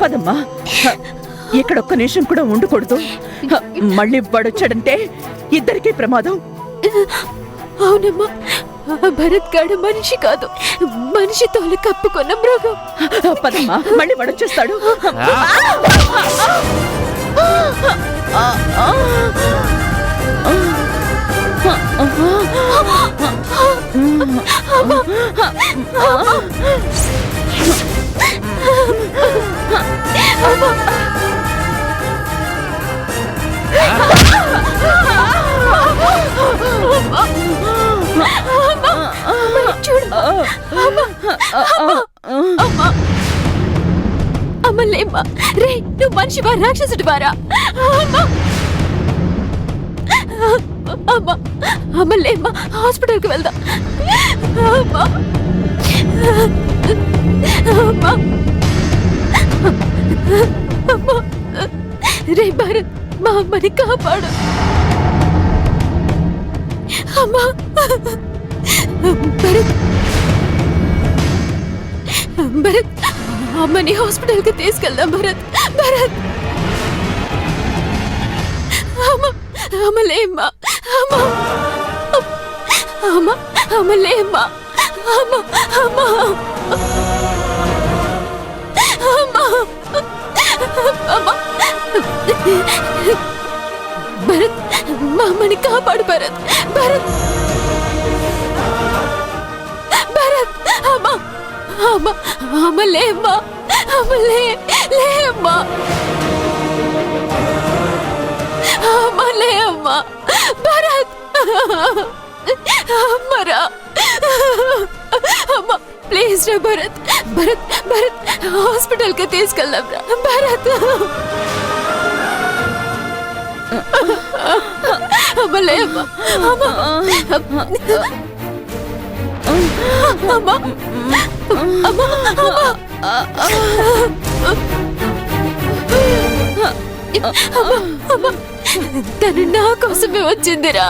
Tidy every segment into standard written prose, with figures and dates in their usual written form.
పదమ్మా, ఇక్కడ ఒక్క నిమిషం కూడా ఉండకూడదు. మళ్ళీ వాడొచ్చాడంటే ఇద్దరికీ ప్రమాదం. అవునమ్మా, భరత్ గాడు మనిషి కాదు, మనిషి తోలు కప్పుకున్న మృగం. పదమ్మా, మళ్ళీ వాడొచ్చేస్తాడు. అమ్మలేమ్మా, రే నువ్వు మనిషి వారా రాక్షసుడి వారా? అమ్మా అమ్మలేమ్మా, హాస్పిటల్కి వెళ్దాం. అమ్మా అమ్మా అమ్మా, రే భరత్, మా అమ్మని కాపాడు. అమ్మా భరత్, భరత్, అమ్మని హాస్పిటల్కి తీసుకెళ్దాం. భరత్, భరత్, అమ్మ అమ్మలేమ్మా, అమ్మ అమ్మ అమ్మలేమ్మా, అమ్మ అమ్మ అమ్మ. భరత్, మా అమ్మని కాపాడు భరత్, భరత్, భరత్. అమ్మ అమ్మ అమ్మలేమ్మా, అమ్మలేమ్మా, అమ్మలేమ్మా. భరత్, అమ్మరా, అమ్మ ప్లీజ్ రా భరత్, భరత్, భరత్ హాస్పిటల్కి తీసుకెళ్దాం రా భరత్. అమ్మలేమ్మా, అమ్మ అమ్మ అమ్మ అమ్మ, తను నా కోసమే వచ్చిందిరా.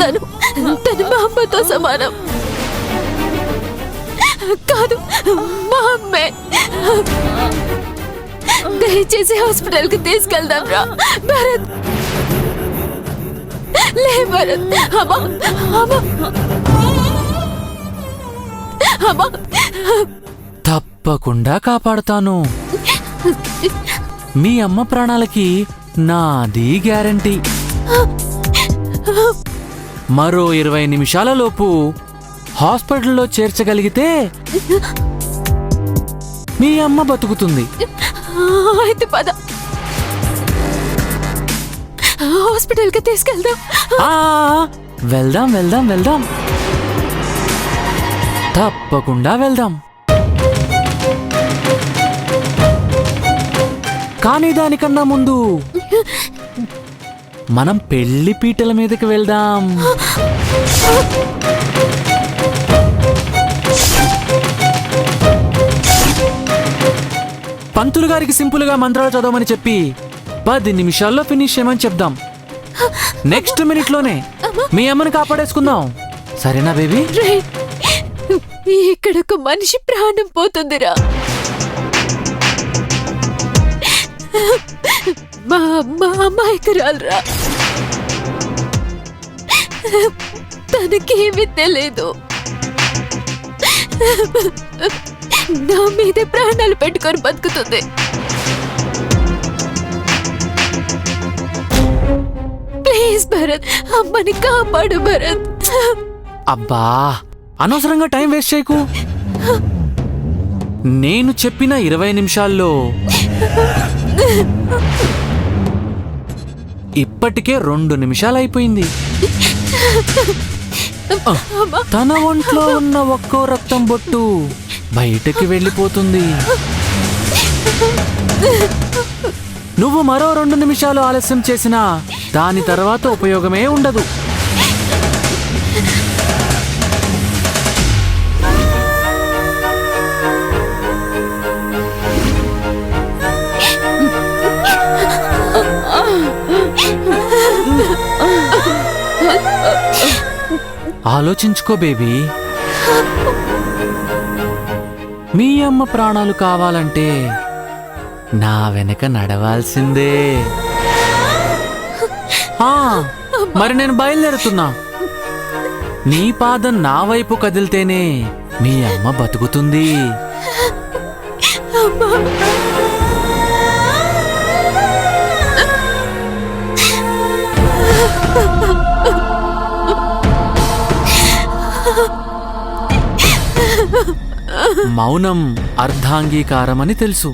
తను తను మా అమ్మతో సమానం కాదు, మా అమ్మే. దయచేసి హాస్పిటల్కి తీసుకెళ్దాం రా భరత్. లే భరత్. అమ్మా అమ్మా అమ్మా, తప్పకుండా కాపాడుతాను. మీ అమ్మ ప్రాణాలకి నాది గ్యారంటీ. మరో 20 నిమిషాల లోపు హాస్పిటల్లో చేర్చగలిగితే మీ అమ్మ బతుకుతుంది. అయితే పద, హాస్పిటల్కి తీసుకెళ్దాం. వెళ్దాం వెళ్దాం వెళ్దాం, తప్పకుండా వెళ్దాం. కానీ దానికన్నా ముందు మనం పెళ్లి పీటల మీదకి వెళ్దాం. పంతులు గారికి సింపుల్ గా మంత్రాలు చదవమని చెప్పి 10 నిమిషాల్లో ఫినిష్ చేయమని చెప్దాం. నెక్స్ట్ మినిట్ లోనే మీ అమ్మని కాపాడేసుకుందాం. సరేనా బేబీ? ఇక్కడ ఒక మనిషి ప్రాణం పోతుందిరా. మా అమ్మాయికురాలురా, తనకేమీ తెలీదు. నా మీదే ప్రాణాలు పెట్టుకొని బతుకుతుంది. ప్లీజ్ భరత్, అమ్మని కాపాడు భరత్. అబ్బా, అనవసరంగా టైం వేస్ట్ చేయకు. నేను చెప్పిన 20 నిమిషాల్లో ఇప్పటికే 2 నిమిషాలు అయిపోయింది. తన ఒంట్లో ఉన్న ఒక్కో రక్తం బొట్టు బయటకి వెళ్ళిపోతుంది. నువ్వు మరో 2 నిమిషాలు ఆలస్యం చేసినా దాని తర్వాత ఉపయోగమే ఉండదు. ఆలోచించుకో బేబీ. మీ అమ్మ ప్రాణాలు కావాలంటే నా వెనక నడవాల్సిందే. ఆ, మరి నేను బయలుదేరుతున్నా. నీ పాదం నా వైపు కదిలితేనే మీ అమ్మ బతుకుతుంది. మౌనం అర్ధాంగీకారమని తెలుసు.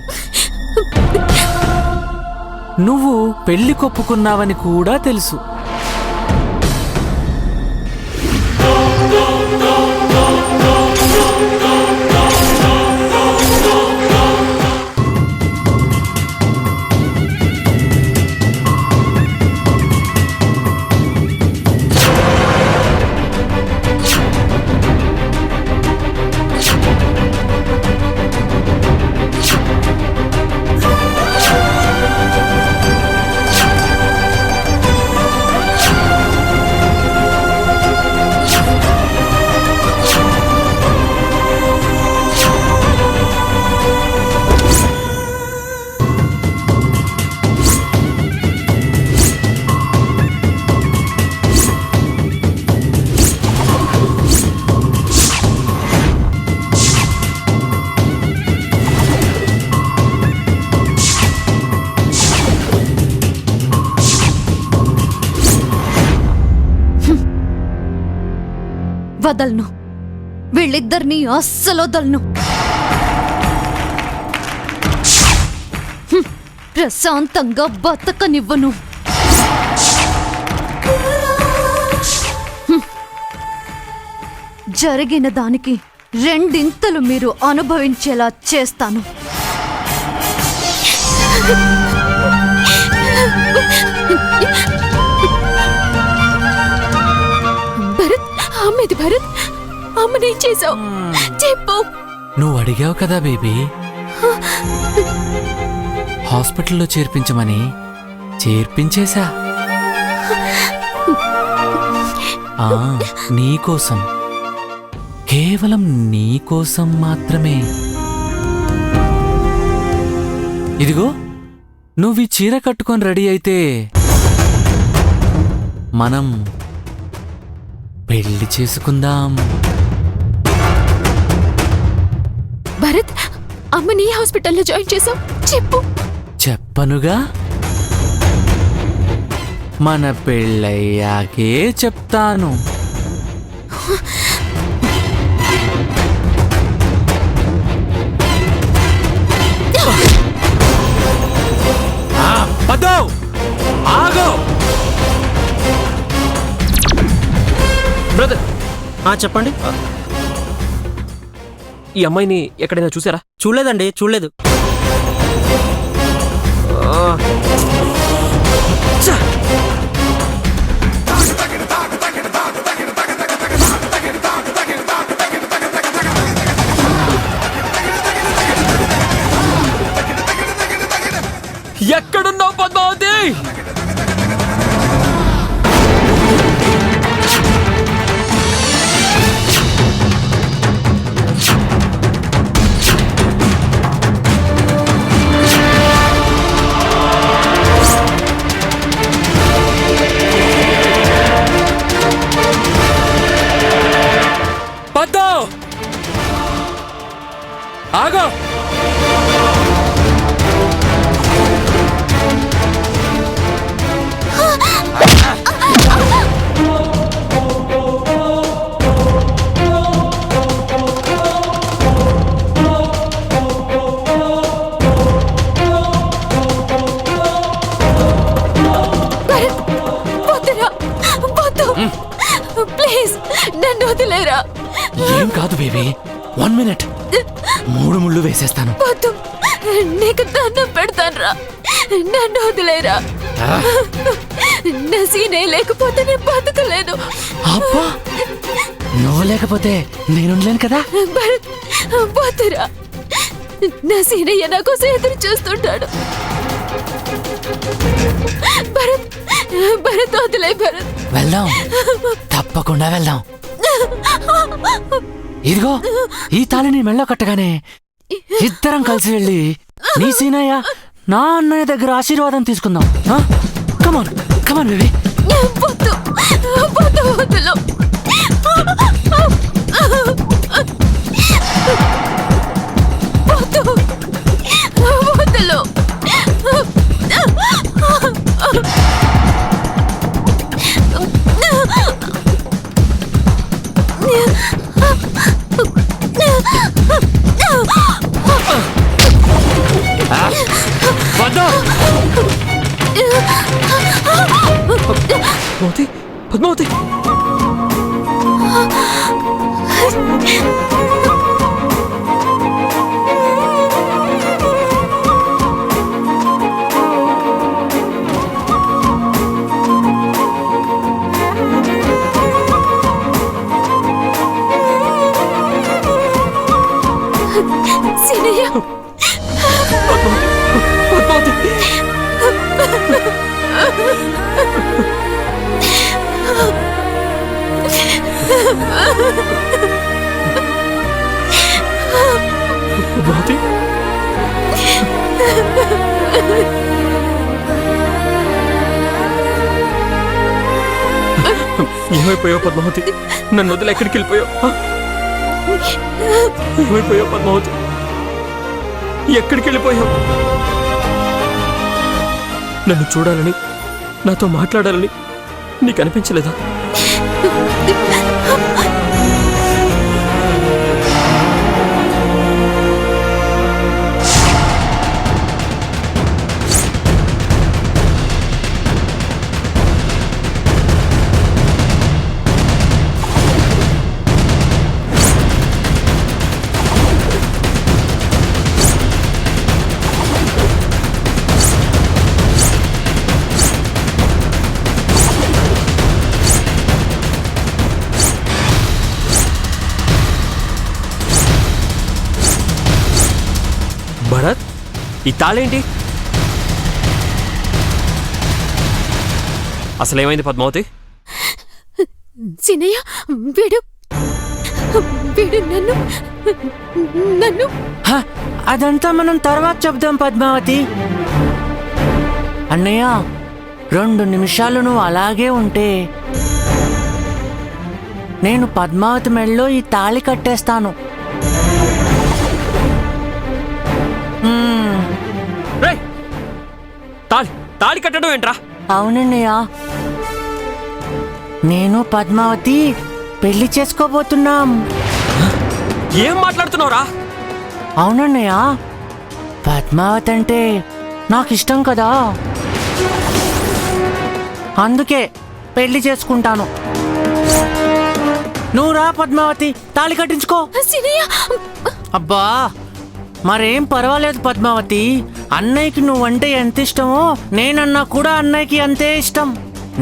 నువ్వు పెళ్లి కొప్పుకున్నావని కూడా తెలుసు. వదలను, వీళ్ళిద్దరినీ అస్సలు వదలను. ప్రశాంతంగా బతకనివ్వను. జరిగిన దానికి రెండింతలు మీరు అనుభవించేలా చేస్తాను. భరత్, అమ్మేది భరత్, అమ్మనేం చేసావు చెప్పు. నువ్వు అడిగావు కదా బేబీ, హాస్పిటల్లో చేర్పించమని చేర్పించేశా. నీకోసం, కేవలం నీకోసం మాత్రమే. ఇదిగో, నువ్వు ఈ చీర కట్టుకొని రెడీ అయితే మనం పెళ్లి చేసుకుందాం. భరత్, అమ్మని హాస్పిటల్లో జాయిన్ చేసావు చెప్పు. చెప్పనుగా, మన పెళ్ళయ్యాకే చెప్తాను. ఆగో బ్రదర్. చెప్పండి. ఈ అమ్మాయిని ఎక్కడైనా చూసారా? చూడలేదండి, చూడలేదు. ఎక్కడున్నావు పద్మావతి? పద్దు, ఆగో. ప్లీజ్ నన్ను వదిలేరా. ఏం కాదు బేబీ, 1 మినిట్. 3 ముళ్ళు వేసేస్తాను. వద్దు, నీకు దండం పెడతానురా, నన్ను వదిలేరా. నా సీనే లేకపోతే నేను బతకలేను. అబ్బా, నువ్వు లేకపోతే నేనుండలేను కదా. భరత్, వద్దురా, నా సీనయ్య నా కోసం ఎదురు చూస్తుంటాడు. భరత్, భరత్ వదిలే. భరత్, వెళ్దాం, తప్పకుండా వెళ్దాం. ఇదిగో ఈ తాళిని మెళ్ళో కట్టగానే ఇద్దరం కలిసి వెళ్ళి నీ సీనయ్య నా అన్నయ్య దగ్గర ఆశీర్వాదం తీసుకుందాం. కమాన్ కమాన్ బేబీ. వద్దు వద్దు వద్దులు వద్దు వద్దులు వద్దు. పద్మావతి పద్మావతి సీనయ్య పద్మావతి పద్మావతి ఏమైపోయావు పద్మావతి? నన్ను వదిలి ఎక్కడికి వెళ్ళిపోయావు? ఏమైపోయావు పద్మావతి? ఎక్కడికి వెళ్ళిపోయావు? నన్ను చూడాలని నాతో మాట్లాడాలని నీకు అనిపించలేదా? భరత్, ఈ తాళేంటి? అసలేమైంది పద్మావతి? సీనయ్య వీడు వీడు నన్ను నన్ను అదంతా మనం తర్వాత చెప్దాం పద్మావతి. అన్నయ్య 2 నిమిషాలు నువ్వు అలాగే ఉంటే నేను పద్మావతి మెళ్ళలో ఈ తాళి కట్టేస్తాను. రేయ్, తాళి కట్టడం ఏంట్రా? అవునన్నయ్య, నేను పద్మావతి పెళ్లి చేసుకోబోతున్నాం. ఏం మాట్లాడుతున్నావురా? అవునన్నయ్య, పద్మావతి అంటే నాకు ఇష్టం కదా, అందుకే పెళ్లి చేసుకుంటాను. నువ్వు రా పద్మావతి, తాళి కట్టించుకో. సీనయ్య అబ్బా, మరేం పర్వాలేదు పద్మావతి. అన్నయ్యకి నువ్వంటే ఎంత ఇష్టమో నేనన్నా కూడా అన్నయ్యకి అంతే ఇష్టం.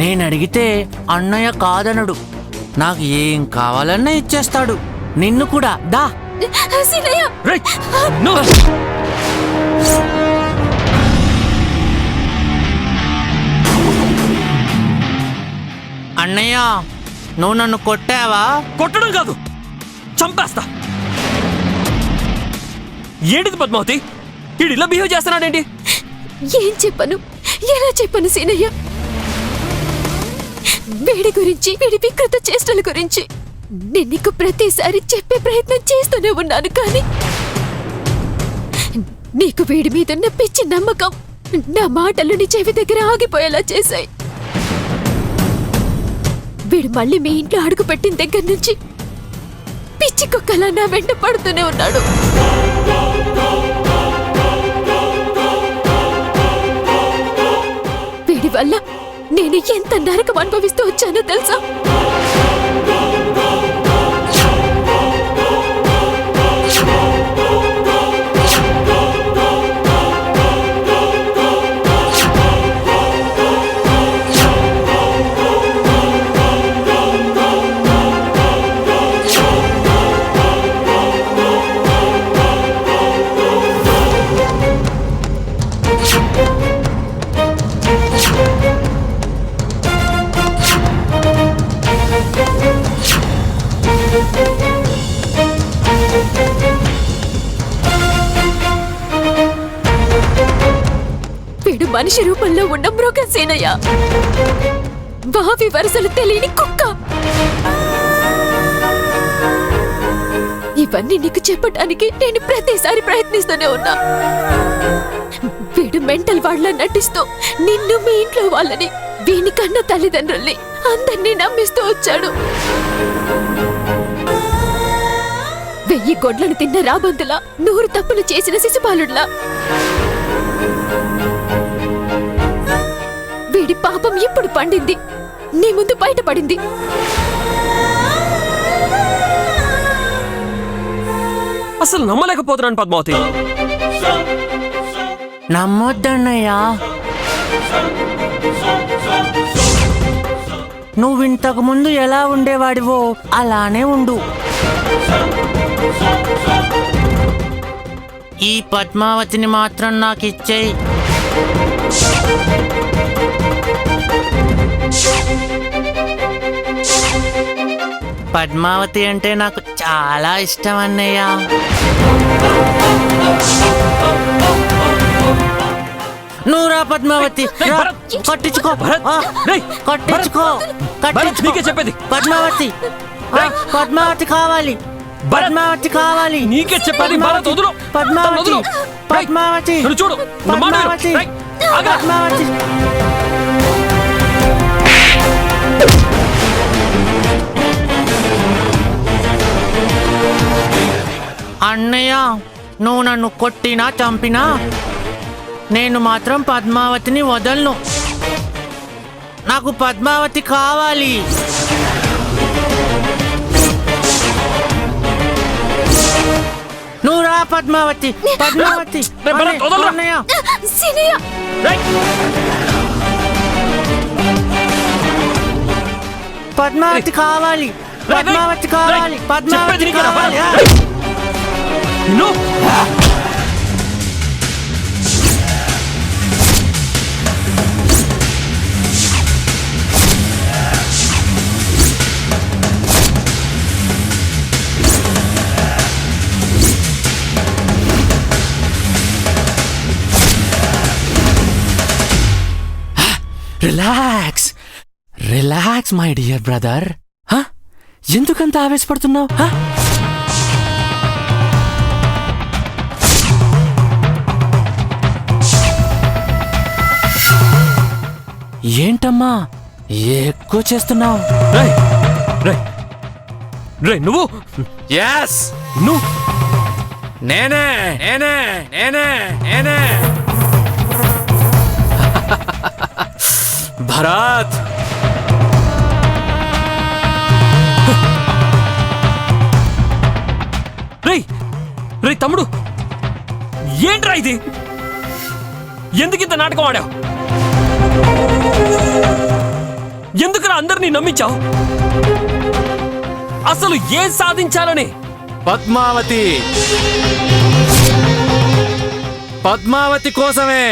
నేను అడిగితే అన్నయ్య కాదనడు, నాకు ఏం కావాలన్నా ఇచ్చేస్తాడు. నిన్ను కూడా దా. సీనయ్య రేయ్, నువ్వు అన్నయ్య, నువ్వు నన్ను కొట్టావా? కొట్టడం కాదు, చంపేస్తా. ఏంటిది పద్మావతి? వీడు ఇలా బిహేవ్ చేస్తున్నాడేంటి? ఏం చెప్పను, ఎలా చెప్పను సీనయ్య? వీడి గురించి, వీడి వికృత చేష్టల గురించి నేను నీకు ప్రతిసారి చెప్పే ప్రయత్నం చేస్తూనే ఉన్నాను, కానీ నీకు వీడి మీదున్న పిచ్చి నమ్మకం నా మాటలు నీ చెవి దగ్గర ఆగిపోయేలా చేశాయి. వీడు మళ్ళీ మీ ఇంట్లో అడుగు పెట్టిన దగ్గర నుంచి పిచ్చి కుక్కలా నా వెంట పడుతూనే ఉన్నాడు. వీడి వల్ల నేను ఎంత నరకం అనుభవిస్తూ వచ్చానో తెలుసా? మనిషి రూపంలో ఉన్న మృగసేనయ్య, వావి వరసలు తెలియని కుక్క. ఇవన్నీ నీకు చెప్పటానికి నేను ప్రతిసారి ప్రయత్నిస్తూనే ఉన్నా. వీడు మెంటల్ వాళ్ళ నటిస్తూ నిన్ను, మీ ఇంట్లో వాళ్ళని, వీని కన్న తల్లిదండ్రుల్ని అందరినీ నమ్మిస్తూ వచ్చాడు. 1000 గొడ్లను తిన్న రాబందులా, 100 తప్పులు చేసిన శిశుపాలుడ్లా వీడి పాపం ఇప్పుడు పండింది, నీ ముందు బయటపడింది. అసలు నమ్మలేకపోతున్నాను పద్మావతి. నమ్మొద్దన్నయ్యా. నువ్వింతకు ముందు ఎలా ఉండేవాడివో అలానే ఉండు. ఈ పద్మావతిని మాత్రం నాకు ఇచ్చేయి. పద్మావతి అంటే నాకు చాలా ఇష్టం అన్నయ్య. నువ్వురా పద్మావతి, రా, కట్టించుకో, ఆ, కట్టించుకో, కట్టించుకో. నీకే చెప్పేది. పద్మావతి, ఆ, పద్మావతి కావాలి, పద్మావతి కావాలి. నీకే చెప్పేది. భరత్, వదులు. పద్మావతి, వదులు. పద్మావతి, నన్ను చూడు. నా మాట విను. పద్మావతి, రేయ్, ఆగు. పద్మావతి. అన్నయ్య, నువ్వు నన్ను కొట్టినా చంపినా నేను మాత్రం పద్మావతిని వదలను. నాకు పద్మావతి కావాలి. నువ్వు రా పద్మావతి, పద్మావతి. రేయ్, భరత్, వదలరా. అన్నయ్య, సీనయ్య, రేయ్, పద్మావతి కావాలి, పద్మావతి కావాలి, రేయ్, పద్మావతి చెప్పేది నీకేనా? కావాలి. రేయ్, నిన్ను. Relax, relax my dear brother. ఎందుకంత ఆవేశపడుతున్నావు? ఏంటమ్మా ఎక్కువ చేస్తున్నావు? రేయ్, రేయ్, రేయ్, నువ్వు ఎస్, నువ్వు నేనే నేనే నేనే నేనే భరత్, రేయ్, రేయ్ తమ్ముడు, ఏంట్రా ఇది? ఎందుకింత నాటకం ఆడావు? ఎందుకురా అందరినీ నమ్మించావు? అసలు ఏం సాధించాలని? పద్మావతి, పద్మావతి కోసమే.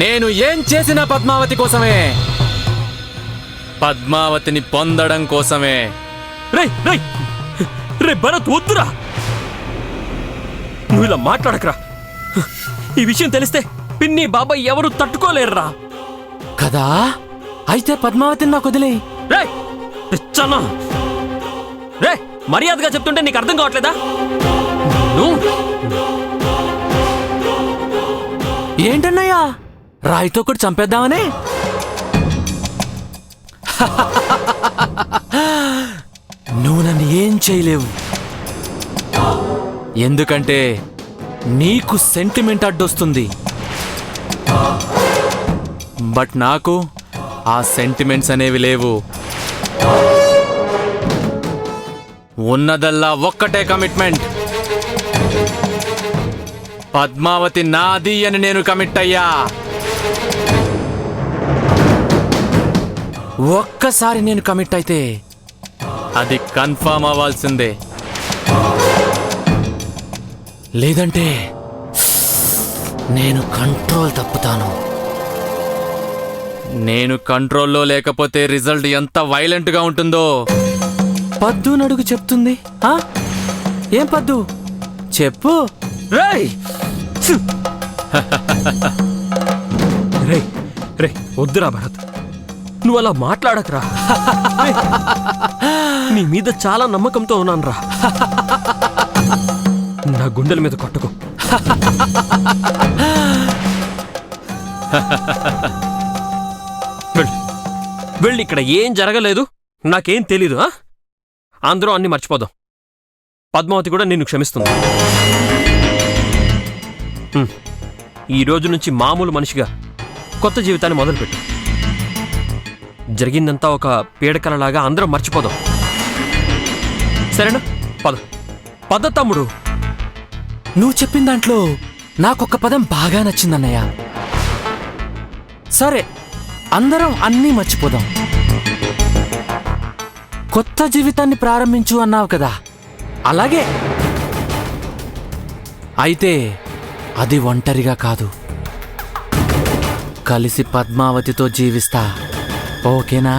నేను ఏం చేసిన పద్మావతి కోసమే, పద్మావతిని పొందడం కోసమే. రేయ్, రేయ్, రే భరత్, వద్దురా. నువ్వు ఇలా మాట్లాడకరా. ఈ విషయం తెలిస్తే పిన్ని బాబాయ్ ఎవరు తట్టుకోలేరురా. కదా, అయితే పద్మావతిని నాకు వదిలేయి. రేయ్, పిచ్చన్నా. రే, మర్యాదగా చెప్తుంటే నీకు అర్థం కావట్లేదా? నువ్వు ఏంటన్నయ్యా, రాయితో కూడా చంపేద్దామనే? నువ్వు నన్ను ఏం చేయలేవు, ఎందుకంటే నీకు సెంటిమెంట్ అడ్డొస్తుంది. బట్ నాకు ఆ సెంటిమెంట్స్ అనేవి లేవు. ఉన్నదల్లా ఒక్కటే కమిట్మెంట్. పద్మావతి నాది అని నేను కమిట్ అయ్యా. ఒక్కసారి నేను కమిట్ అయితే అది కన్ఫర్మ్ అవ్వాల్సిందే, లేదంటే నేను కంట్రోల్ తప్పుతాను. నేను కంట్రోల్లో లేకపోతే రిజల్ట్ ఎంత వైలెంట్గా ఉంటుందో పద్దు నడుగు చెప్తుంది. ఏం పద్దు చెప్పు. రేయ్, రే రే వద్దురా భరత్, నువ్వు అలా మాట్లాడకరా. రేయ్, నీ మీద చాలా నమ్మకంతో ఉన్నాను రా. నా గుండెల మీద కొట్టకు. వెళ్ళి ఇక్కడ ఏం జరగలేదు, నాకేం తెలీదు. అందరూ అన్ని మర్చిపోదాం. పద్మావతి కూడా నిన్ను క్షమిస్తుంది. ఈ రోజు నుంచి మామూలు మనిషిగా కొత్త జీవితాన్ని మొదలుపెట్టు. జరిగిందంతా ఒక పీడకలలాగా అందరం మర్చిపోదాం. సరేనా? పద పద తమ్ముడు. నువ్వు చెప్పిన దాంట్లో నాకొక్క పదం బాగా నచ్చిందన్నయ్య. సరే, అందరం అన్నీ మర్చిపోదాం. కొత్త జీవితాన్ని ప్రారంభించు అన్నావు కదా, అలాగే. అయితే అది ఒంటరిగా కాదు, కలిసి పద్మావతితో జీవిస్తా. ఓకేనా?